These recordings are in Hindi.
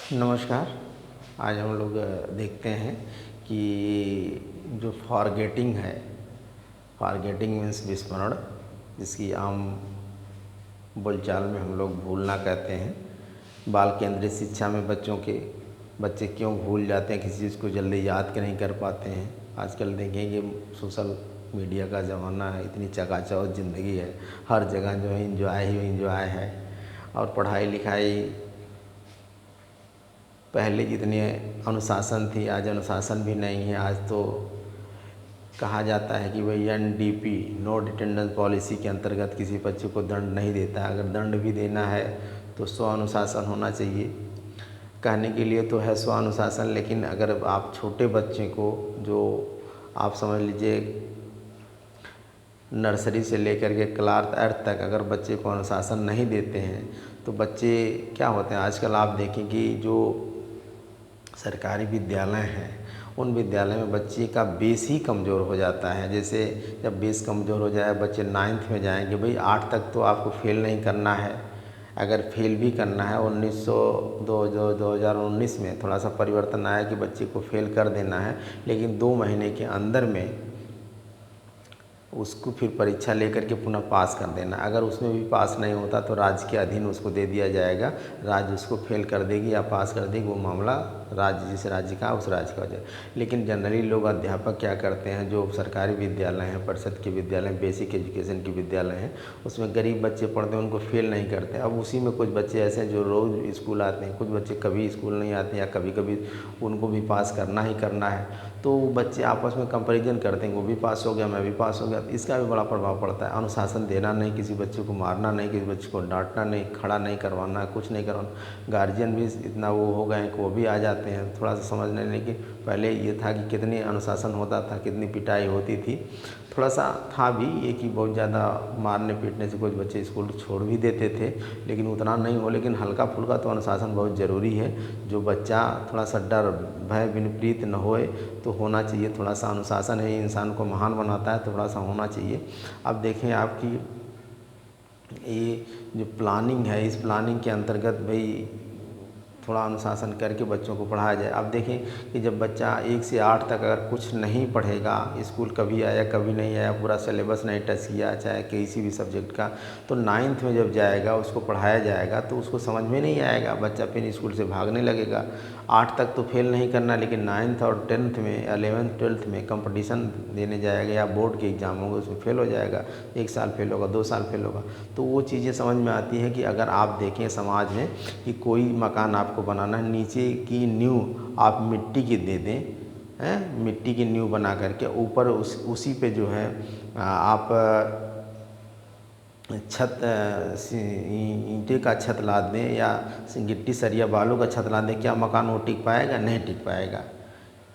नमस्कार। आज हम लोग देखते हैं कि जो फॉरगेटिंग है, फॉरगेटिंग मीन्स विस्मरण, जिसकी आम बोलचाल में हम लोग भूलना कहते हैं। बाल केंद्रित शिक्षा में बच्चे क्यों भूल जाते हैं, किसी चीज़ को जल्दी याद नहीं कर पाते हैं। आजकल देखेंगे सोशल मीडिया का ज़माना है, इतनी चकाचौंध ज़िंदगी है, हर जगह जो है इंजॉय ही इंजॉय है। और पढ़ाई लिखाई पहले जितनी अनुशासन थी, आज अनुशासन भी नहीं है। आज तो कहा जाता है कि भाई NDP, नो डिटेंडेंस पॉलिसी के अंतर्गत किसी बच्चे को दंड नहीं देता है। अगर दंड भी देना है तो स्व अनुशासन होना चाहिए। कहने के लिए तो है स्व अनुशासन, लेकिन अगर आप छोटे बच्चे को, जो आप समझ लीजिए नर्सरी से लेकर के क्लास 8 तक, अगर बच्चे को अनुशासन नहीं देते हैं तो बच्चे क्या होते हैं। आजकल आप देखें कि जो सरकारी विद्यालय हैं, उन विद्यालय में बच्चे का बेस ही कमज़ोर हो जाता है। जैसे जब बेस कमज़ोर हो जाए, बच्चे 9th में जाएंगे, भाई 8 तक तो आपको फेल नहीं करना है। अगर फेल भी करना है, 2019 में थोड़ा सा परिवर्तन आया कि बच्चे को फेल कर देना है, लेकिन 2 महीने के अंदर में उसको फिर परीक्षा लेकर के पुनः पास कर देना। अगर उसमें भी पास नहीं होता तो राज्य के अधीन उसको दे दिया जाएगा। राज्य उसको फेल कर देगी या पास कर देगी, वो मामला राज्य, जिस राज्य का उस राज्य का हो जाए। लेकिन जनरली लोग अध्यापक क्या करते हैं, जो सरकारी विद्यालय हैं, परिषद के विद्यालय, बेसिक एजुकेशन के विद्यालय हैं, उसमें गरीब बच्चे पढ़ते हैं, उनको फेल नहीं करते। अब उसी में कुछ बच्चे ऐसे हैं जो रोज़ स्कूल आते हैं, कुछ बच्चे कभी स्कूल नहीं आते या कभी कभी उनको भी पास करना ही करना है, तो बच्चे आपस में कंपैरिजन करते हैं, वो भी पास हो गया, मैं भी पास हो गया। तो इसका भी बड़ा प्रभाव पड़ता है। अनुशासन देना नहीं, किसी बच्चे को मारना नहीं, किसी बच्चे को डांटना नहीं, खड़ा नहीं करवाना, कुछ नहीं करवाना। गार्जियन भी इतना वो हो गए हैं कि वो भी आ जाते हैं थोड़ा सा समझने। लेकिन पहले ये था कि कितनी अनुशासन होता था, कितनी पिटाई होती थी। थोड़ा सा था भी ये कि बहुत ज़्यादा मारने पीटने से कुछ बच्चे स्कूल छोड़ भी देते थे, लेकिन उतना नहीं हो। लेकिन हल्का फुल्का तो अनुशासन बहुत ज़रूरी है। जो बच्चा थोड़ा सा डर भय विपरीत न होए तो होना चाहिए। थोड़ा सा अनुशासन है, इंसान को महान बनाता है, थोड़ा सा होना चाहिए। अब देखें आपकी ये जो प्लानिंग है, इस प्लानिंग के अंतर्गत भाई थोड़ा अनुशासन करके बच्चों को पढ़ाया जाए। अब देखें कि जब बच्चा 1 से 8 तक अगर कुछ नहीं पढ़ेगा, स्कूल कभी आया कभी नहीं आया, पूरा सिलेबस नहीं टच किया, चाहे किसी भी सब्जेक्ट का, तो 9th में जब जाएगा, उसको पढ़ाया जाएगा तो उसको समझ में नहीं आएगा। बच्चा फिर स्कूल से भागने लगेगा। 8 तक तो फेल नहीं करना, लेकिन 9th और 10th में, 11th 12th में कंपटीशन देने जाएगा या बोर्ड के एग्ज़ाम होंगे, उसमें फेल हो जाएगा। 1 साल फेल होगा, 2 साल फेल होगा। तो वो चीज़ें समझ में आती हैं कि अगर आप देखें समाज में कि कोई मकान आपको बनाना है, नीचे की नींव आप मिट्टी की दे दें, हैं, मिट्टी की नींव बना करके ऊपर उसी पे जो है आप छत ईंटे का छत ला दें या गिट्टी सरिया बालू का छत ला दें, क्या मकान वो टिक पाएगा? नहीं टिक पाएगा।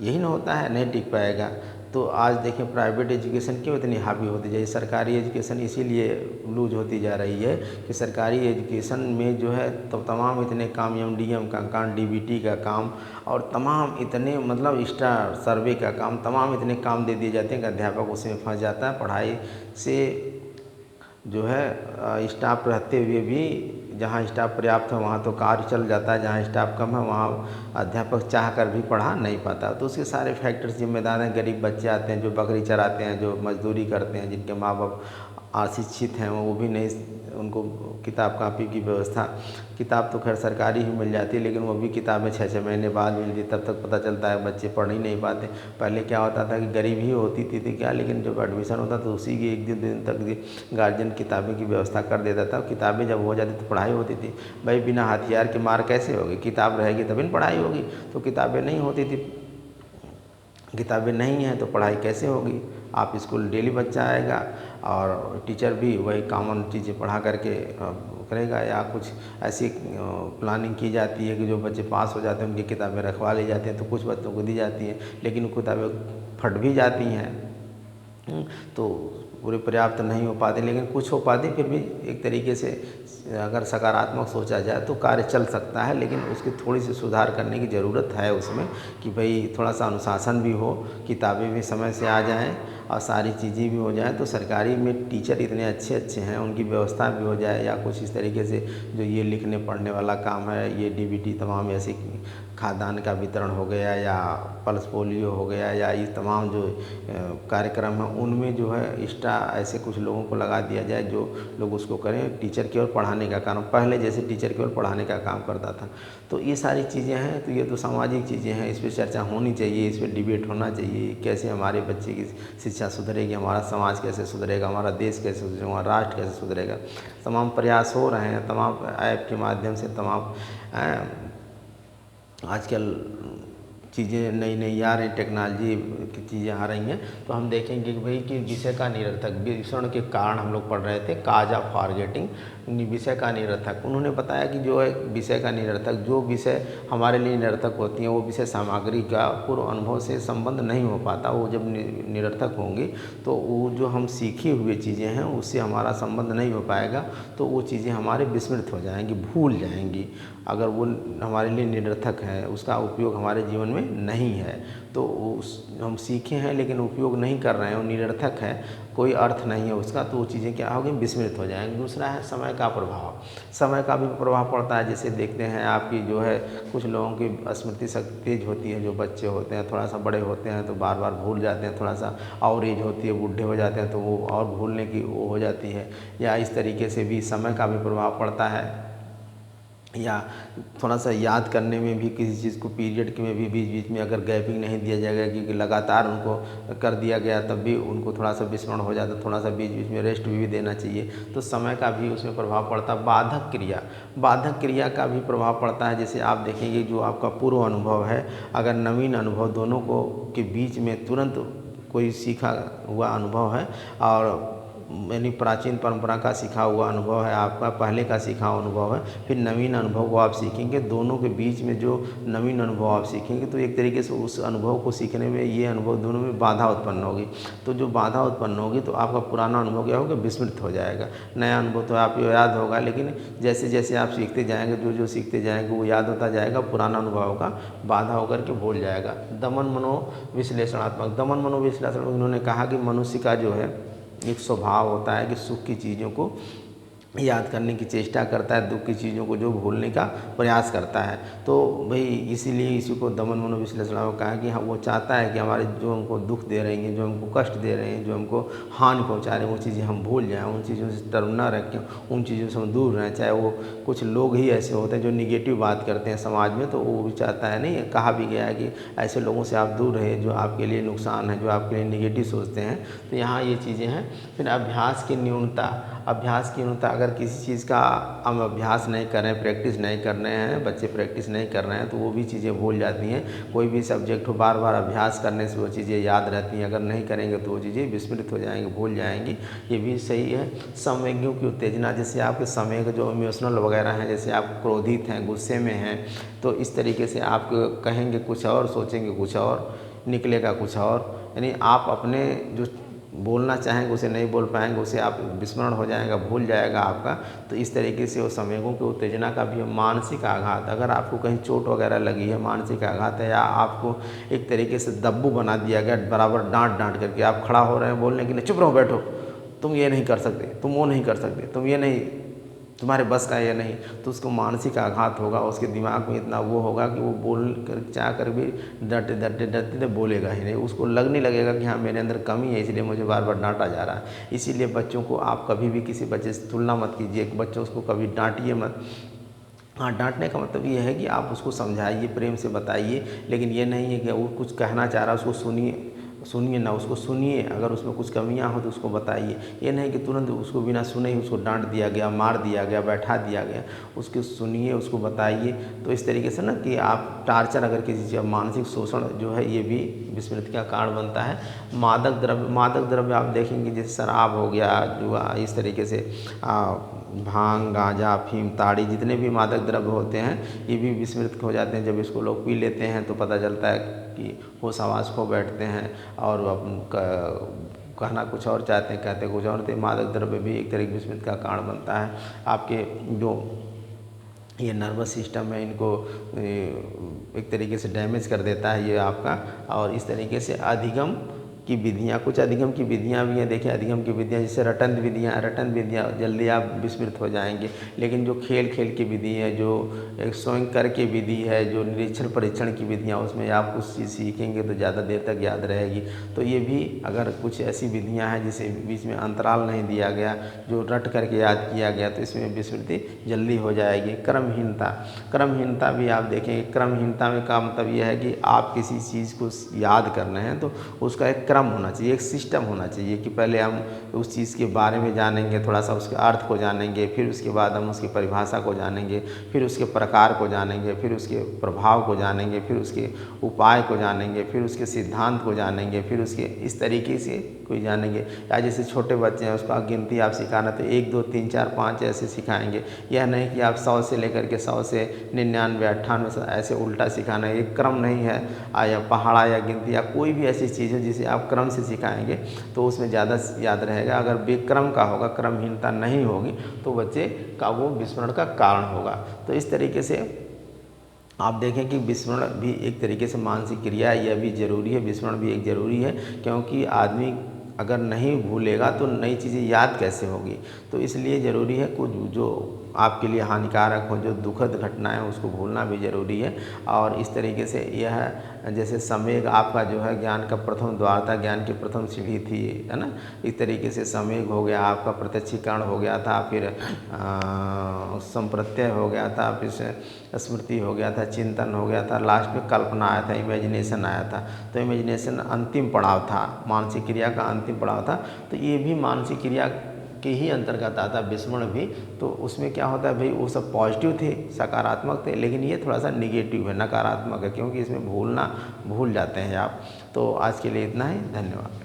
यही ना होता है, नहीं टिक पाएगा। तो आज देखें प्राइवेट एजुकेशन क्यों इतनी हावी होती जा रही है। सरकारी एजुकेशन इसीलिए लूज होती जा रही है कि सरकारी एजुकेशन में जो है तो तमाम इतने काम, MDM का काम, DBT का काम और तमाम इतने मतलब एक्स्ट्रा सर्वे का काम, तमाम इतने काम दे दिए जाते हैं कि अध्यापक उसमें फंस जाता है। पढ़ाई से जो है स्टाफ रहते हुए भी, जहाँ स्टाफ पर्याप्त है वहाँ तो कार्य चल जाता है, जहाँ स्टाफ कम है वहाँ अध्यापक चाह कर भी पढ़ा नहीं पाता। तो उसके सारे फैक्टर्स जिम्मेदार हैं। गरीब बच्चे आते हैं जो बकरी चराते हैं, जो मजदूरी करते हैं, जिनके माँ बाप अशिक्षित हैं, वो भी नहीं, उनको किताब कापी की व्यवस्था, किताब तो खैर सरकारी ही मिल जाती है, लेकिन वो भी किताबें 6-6 महीने बाद मिलती, तब तक पता चलता है बच्चे पढ़ ही नहीं पाते। पहले क्या होता था कि गरीब ही होती थी क्या, लेकिन जब एडमिशन होता तो उसी के 1 दिन तक गार्जियन किताबें की व्यवस्था कर देता था। किताबें जब हो जाती तो पढ़ाई होती थी। भाई बिना हथियार के मार कैसे होगी? किताब रहेगी तभी न पढ़ाई होगी। तो किताबें नहीं होती थी, किताबें नहीं हैं तो पढ़ाई कैसे होगी? आप स्कूल डेली बच्चा आएगा और टीचर भी वही कॉमन चीज़ें पढ़ा करके करेगा, या कुछ ऐसी प्लानिंग की जाती है कि जो बच्चे पास हो जाते हैं उनकी किताबें रखवा ली जाती हैं, तो कुछ बच्चों को दी जाती हैं, लेकिन किताबें फट भी जाती हैं। तो पूरे पर्याप्त नहीं हो पाते, लेकिन कुछ हो पाते। फिर भी एक तरीके से अगर सकारात्मक सोचा जाए तो कार्य चल सकता है, लेकिन उसकी थोड़ी सी सुधार करने की ज़रूरत है उसमें कि भाई थोड़ा सा अनुशासन भी हो, किताबें भी समय से आ जाएं और सारी चीज़ें भी हो जाए, तो सरकारी में टीचर इतने अच्छे अच्छे हैं, उनकी व्यवस्था भी हो जाए, या कुछ इस तरीके से जो ये लिखने पढ़ने वाला काम है, ये डीबीटी तमाम ऐसी खाद्यान्न का वितरण हो गया, या पल्स पोलियो हो गया, या ये तमाम जो कार्यक्रम हैं उनमें जो है एक्स्ट्रा ऐसे कुछ लोगों को लगा दिया जाए जो लोग उसको करें, टीचर केवल पढ़ाने का काम, पहले जैसे टीचर केवल पढ़ाने का काम करता था। तो ये सारी चीज़ें हैं, तो ये तो सामाजिक चीज़ें हैं, इस पर चर्चा होनी चाहिए, इस पर डिबेट होना चाहिए, कैसे हमारे बच्चे की शिक्षा सुधरेगी, हमारा समाज कैसे सुधरेगा, हमारा देश कैसे सुधरेगा, हमारा राष्ट्र कैसे सुधरेगा। तमाम प्रयास हो रहे हैं, तमाम ऐप के माध्यम से, तमाम आजकल चीज़ें नई नई आ रही, टेक्नोलॉजी की चीज़ें आ रही हैं। तो हम देखेंगे कि भाई कि विषय का निरर्थक, विषण के कारण हम लोग पढ़ रहे थे, काज ऑफ फॉरगेटिंग, विषय का निरर्थक। उन्होंने बताया कि जो है विषय का निरर्थक, जो विषय हमारे लिए निरर्थक होती हैं वो विषय सामग्री का पूर्व अनुभव से संबंध नहीं हो पाता। वो जब निरर्थक होंगी तो वो जो हम सीखे हुए चीज़ें हैं उससे हमारा संबंध नहीं हो पाएगा, तो वो चीज़ें हमारे विस्मृत हो जाएंगी, भूल जाएंगी। अगर वो हमारे लिए निरर्थक है, उसका उपयोग हमारे जीवन में नहीं है, तो हम सीखे हैं लेकिन उपयोग नहीं कर रहे हैं, वो निरर्थक है, कोई अर्थ नहीं है उसका, तो वो चीज़ें क्या होगी, विस्मृत हो जाएंगी। दूसरा है समय का प्रभाव, समय का भी प्रभाव पड़ता है। जैसे देखते हैं आपकी जो है कुछ लोगों की स्मृति शक्ति तेज होती है, जो बच्चे होते हैं थोड़ा सा बड़े होते हैं तो बार बार भूल जाते हैं, थोड़ा सा और एज होती है, बूढ़े हो जाते हैं तो वो और भूलने की वो हो जाती है। या इस तरीके से भी समय का भी प्रभाव पड़ता है, या थोड़ा सा याद करने में भी किसी चीज़ को पीरियड के में भी बीच बीच में अगर गैपिंग नहीं दिया जाएगा, क्योंकि लगातार उनको कर दिया गया तब भी उनको थोड़ा सा विस्मरण हो जाता, थोड़ा सा बीच बीच में रेस्ट भी देना चाहिए। तो समय का भी उसमें प्रभाव पड़ता है। बाधक क्रिया, बाधक क्रिया का भी प्रभाव पड़ता है। जैसे आप देखेंगे जो आपका पूर्व अनुभव है, अगर नवीन अनुभव दोनों को के बीच में तुरंत कोई सीखा हुआ अनुभव है और यानी प्राचीन परंपरा का सीखा हुआ अनुभव है, आपका पहले का सीखा हुआ अनुभव है, फिर नवीन अनुभव को आप सीखेंगे, दोनों के बीच में जो नवीन अनुभव आप सीखेंगे तो एक तरीके से उस अनुभव को सीखने में ये अनुभव दोनों में बाधा उत्पन्न होगी। तो जो बाधा उत्पन्न होगी तो आपका पुराना अनुभव क्या होगा, विस्मृत हो जाएगा। नया अनुभव तो आपको याद होगा, लेकिन जैसे जैसे आप सीखते जाएंगे, जो जो सीखते जाएंगे वो याद होता जाएगा, पुराना अनुभव का बाधा होकर के भूल जाएगा। दमन मनोविश्लेषणात्मक, दमन मनोविश्लेषण, उन्होंने कहा कि मनुष्य का जो है एक स्वभाव होता है कि सुख की चीज़ों को याद करने की चेष्टा करता है, दुख की चीज़ों को जो भूलने का प्रयास करता है। तो भाई इसीलिए इसी को दमन मनोविश्लेषण में कहा कि हाँ वो चाहता है कि हमारे जो हमको दुख दे रही हैं, जो हमको कष्ट दे रहे हैं, जो हमको हानि पहुंचा रहे हैं, वो चीज़ें हम भूल जाएं, उन चीज़ों से डर न रखें, उन चीज़ों से हम दूर रहें। चाहे वो कुछ लोग ही ऐसे होते हैं जो निगेटिव बात करते हैं समाज में, तो वो भी चाहता है, नहीं कहा भी गया है कि ऐसे लोगों से आप दूर रहे जो आपके लिए नुकसान है, जो आपके लिए निगेटिव सोचते हैं। तो यहाँ ये चीज़ें हैं। फिर अभ्यास की न्यूनता, अभ्यास की न्यूनता, अगर किसी चीज़ का हम अभ्यास नहीं कर रहे हैं, प्रैक्टिस नहीं कर रहे हैं, बच्चे प्रैक्टिस नहीं कर रहे हैं, तो वो भी चीज़ें भूल जाती हैं। कोई भी सब्जेक्ट हो, बार बार अभ्यास करने से वो चीज़ें याद रहती हैं, अगर नहीं करेंगे तो वो चीज़ें विस्मृत हो जाएंगी, भूल जाएंगी। ये भी सही है। संवेगियों की उत्तेजना, जैसे आपके संवेग जो इमोशनल वगैरह हैं, जैसे आप क्रोधित हैं, गुस्से में हैं, तो इस तरीके से आप कहेंगे कुछ और, सोचेंगे कुछ और, निकलेगा कुछ और, यानी आप अपने जो बोलना चाहेंगे उसे नहीं बोल पाएंगे, उसे आप विस्मरण हो जाएगा, भूल जाएगा आपका। तो इस तरीके से वो संवेगों की उत्तेजना का भी मानसिक आघात, अगर आपको कहीं चोट वगैरह लगी है, मानसिक आघात है, या आपको एक तरीके से दब्बू बना दिया गया, बराबर डांट डांट करके आप खड़ा हो रहे हैं बोलने के लिए, चुप रहो, बैठो, तुम ये नहीं कर सकते, तुम वो नहीं कर सकते, तुम ये नहीं, तुम्हारे बस का ये नहीं, तो उसको मानसिक आघात होगा, उसके दिमाग में इतना वो होगा कि वो बोल कर चाह कर भी डरते डरते डरते बोलेगा ही नहीं, उसको लगने लगेगा कि हाँ मेरे अंदर कमी है, इसलिए मुझे बार बार डांटा जा रहा है। इसीलिए बच्चों को आप कभी भी किसी बच्चे से तुलना मत कीजिए, बच्चों को कभी डांटिए मत। हाँ, डांटने का मतलब ये है कि आप उसको समझाइए, प्रेम से बताइए, लेकिन ये नहीं है कि वो कुछ कहना चाह रहा है उसको सुनिए ना, उसको सुनिए, अगर उसमें कुछ कमियां हो तो उसको बताइए। ये नहीं कि तुरंत उसको बिना सुने ही उसको डांट दिया गया, मार दिया गया, बैठा दिया गया, उसको सुनिए, उसको बताइए। तो इस तरीके से ना कि आप टार्चर, अगर किसी चीज़, मानसिक शोषण जो है ये भी विस्मृति का कारण बनता है। मादक द्रव्य आप देखेंगे जैसे शराब हो गया, जुआ, इस तरीके से भांग, गांजा, अफीम, ताड़ी, जितने भी मादक द्रव्य होते हैं ये भी विस्मृत हो जाते हैं। जब इसको लोग पी लेते हैं तो पता चलता है कि होश हवास खो बैठते हैं और कहना कुछ और चाहते हैं, कहते कुछ और। तो मादक द्रव्य भी एक तरह की विस्मृति का कारण बनता है। आपके जो ये नर्वस सिस्टम है इनको एक तरीके से डैमेज कर देता है ये आपका, और इस तरीके से अधिगम की विधियाँ, कुछ अधिगम की विधियाँ भी हैं। देखिए अधिगम की विधियाँ जैसे रटन विधियाँ जल्दी आप विस्मृत हो जाएंगे, लेकिन जो खेल की विधि है, जो एक स्वयं कर की विधि है, जो निरीक्षण परीक्षण की विधियाँ, उसमें आप कुछ चीज़ सीखेंगे तो ज़्यादा देर तक याद रहेगी। तो ये भी अगर कुछ ऐसी विधियाँ हैं जिसे बीच में अंतराल नहीं दिया गया, जो रट करके याद किया गया, तो इसमें विस्मृति जल्दी हो जाएगी। क्रमहीनता भी आप देखेंगे। क्रमहीनता में का मतलब यह है कि आप किसी चीज़ को याद कर रहे हैं तो उसका एक क्रम होना चाहिए, एक सिस्टम होना चाहिए कि पहले हम उस चीज़ के बारे में जानेंगे, थोड़ा सा उसके अर्थ को जानेंगे, फिर उसके बाद हम उसकी परिभाषा को जानेंगे, फिर उसके प्रकार को जानेंगे, फिर उसके प्रभाव को जानेंगे, फिर उसके उपाय को जानेंगे, फिर उसके सिद्धांत को जानेंगे, फिर उसके इस तरीके से कोई जानेंगे। या जैसे छोटे बच्चे हैं उसका गिनती आप सिखाना तो 1 2 3 4 5 ऐसे सिखाएंगे। यह नहीं कि आप 100 से लेकर के 100 से 99 98 ऐसे उल्टा सिखाना, ये क्रम नहीं है। या पहाड़ा या गिनती या कोई भी ऐसी चीज़ है जिसे आप क्रम से सिखाएंगे तो उसमें ज़्यादा याद रहेगा। अगर बेक्रम का होगा, क्रमहीनता नहीं होगी, तो बच्चे का वो विस्मरण का कारण होगा। तो इस तरीके से आप देखें कि विस्मरण भी एक तरीके से मानसिक क्रिया है, यह भी ज़रूरी है, विस्मरण भी एक ज़रूरी है, क्योंकि आदमी अगर नहीं भूलेगा तो नई चीज़ें याद कैसे होगी। तो इसलिए ज़रूरी है कुछ जो आपके लिए हानिकारक हो, जो दुखद घटनाएं, उसको भूलना भी ज़रूरी है। और इस तरीके से यह जैसे संवेग आपका जो है ज्ञान का प्रथम द्वार था, ज्ञान की प्रथम सीढ़ी थी, है ना। इस तरीके से संवेग हो गया, आपका प्रत्यक्षीकरण हो गया था, फिर संप्रत्यय हो गया था, फिर स्मृति हो गया था, चिंतन हो गया था, लास्ट में कल्पना आया था, इमेजिनेशन आया था। तो इमेजिनेशन अंतिम पड़ाव था, मानसिक क्रिया का अंतिम पड़ाव था। तो ये भी मानसिक क्रिया के ही अंतर्गत आता विस्मरण भी। तो उसमें क्या होता है भाई, वो सब पॉजिटिव थे, सकारात्मक थे, लेकिन ये थोड़ा सा निगेटिव है, नकारात्मक है, क्योंकि इसमें भूल जाते हैं आप। तो आज के लिए इतना ही, धन्यवाद।